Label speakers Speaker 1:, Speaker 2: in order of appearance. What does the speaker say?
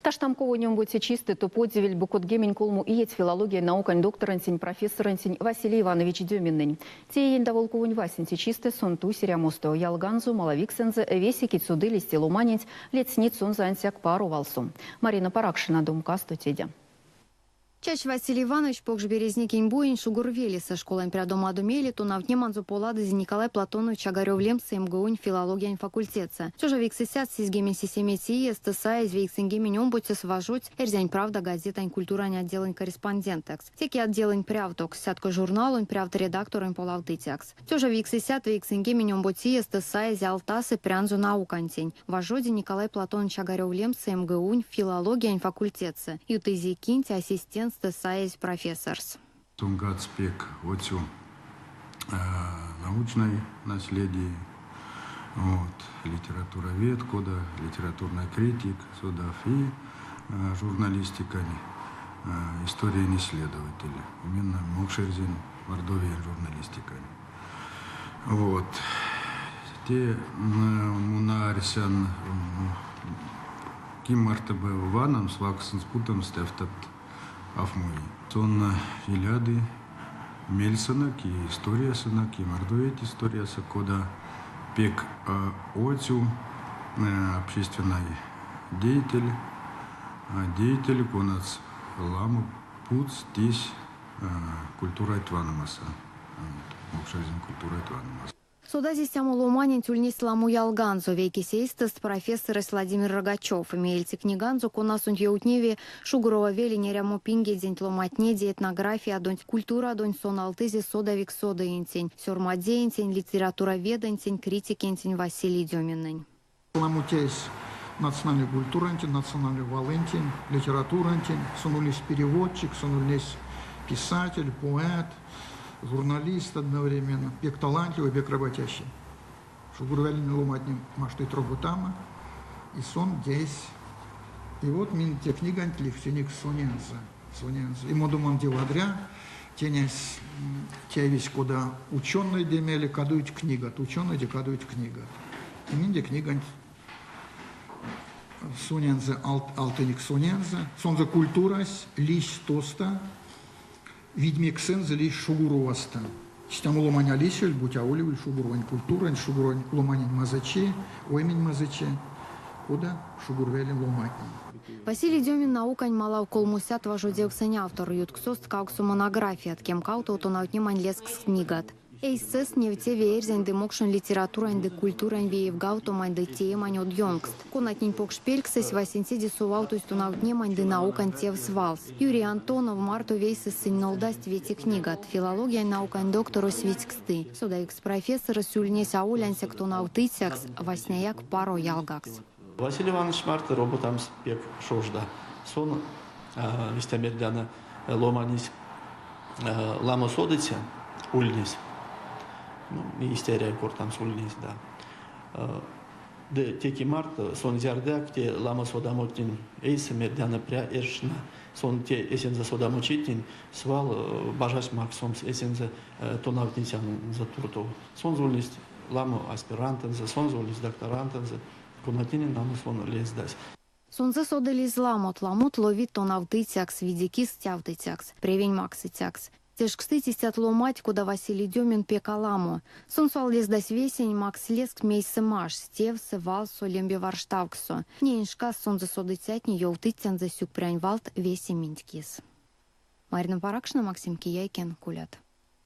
Speaker 1: Таштамкову нем будьте чисты, то подзивель букот гемень колму и еть филология наукань докторантень профессорантень Василий Иванович Деминный. Те ень доволковунь васенти чисты сонту серямусто ялганзу маловиксензе весики цуды листи луманить летснит сонза антяк пару валсу. Марина Паракшина, дом касту тедя.
Speaker 2: Чач Василий Иванович покж березникень буин шугурвели со школой прядома думели, то на внеманзу полады Николай Платонович Огарев Лемс МГУнь филология факультетца. Чужа виксисят сизгемен сисеметии, стыса из виксенгемен омбудьте сважуть, эрзянь правда газетань культура не отделань корреспондентекс. Теки отделань правдокс, сятко журналунь правда редакторань полавдытекс. Чужа виксисят виксенгемен омбудьте стыса из алтасы прянзу наукантень. Важоди Николай Платонович Огарев Лемс МГУнь филология факультетца. Ютызи киньте ассистент стесаясь профессорс.
Speaker 3: Тунгацпек отцу научной наследие, литературовед, кода литературный критик, судов и журналистика, история исследователя. Именно Мокшерзин, Мордовия журналистика. Те мунарисян Ким Мартабе Ваном с Ваксен спутом стефтат Афмуи. Сон Иляды, Мельсона, ки история сына, ки Мордовия история кода пек отцу общественный деятель, конец ламу пуц здесь культура Итванамаса. Мокшерзин культура Итванамаса.
Speaker 2: Суда систему ломанин тюльни сламу ялганзу, вейки сейстест профессор Владимир Рогачев. Имеется книганзу, конасунь еутневе, шугурова вели нерямо пинге, день ломатнеди, этнография, донь культура, донь сон алтызи, содавик сода интень, сёрмаде интень, литература ведантень, критик интень Василий Деминный.
Speaker 4: Ламутейс национальный культурантень, национальный валентин, литературантень, сунулись переводчик, сунулись писатель, поэт, журналист одновременно, бег талантливый, бег работящий. Шугурвелин ломатним машты трогутама, и сон здесь. И вот мин те книга антилихтеник Соненза. И модуман девадря, тенес те весь куда ученые демели кадуют книга, ученые декадуют книга. И мин де книга Соненза, алтеник Соненза, сонза культурас, лись тоста, видмек сенза лишь шугуроваста. Систему ломаня лисель, будь аулевый шугуровань культура, шугуровань ломанин мазаче, оймень мазаче, куда шугурвели ломатни.
Speaker 2: Василий Демин наукань малав колмусят важодевксень автор, ютксост кауксу монография, от кем кауто то наутнимань леск книгат. Эйсес не в те верзень де мокшен литература инде культура инвеев гауто мань де темань от йонгст. Конатнень покшпельксес васенсиди сувалтусь то наутнимань де наукань тевс валс. Юрий Антонов марту вейсес сынь нолдасть вети книгат. Филология наукань доктору свитьксты. Сюда экс-профессор сюльнес аулянся кто наутыцякс, васняяк паро ялгакс.
Speaker 5: Василий Иванович Марта роботам спек шожда. Сон вестямердяна ломанись ламо содыця ульнись. Истерия кортам сульнись, да. Де теки марта сон зярдак те лама содамотин эйсемердяна пря эршна. Сон те эсенза содамочитин свал бажась максомс эсенза тонавтинсян за туртов. Сон зульнись ламо аспирантенза, сон зульнись докторантенза. Конатинин нам сон лездась.
Speaker 2: Сонзе содели зламот ламут ловит тонавтыцякс, видикис тявтыцякс, превень максытякс. Тежксты тистят ломать, куда Василий Демин пекаламу. Сунсуал лездась весень, макс леск мейсы маш, стевсы, валсу, лембе варштавксу. Нейншка сонзе содыцятни, йовтыцян за сюк прянь валт весе минткис. Марина Паракшина, Максим Кияйкин, Кулят.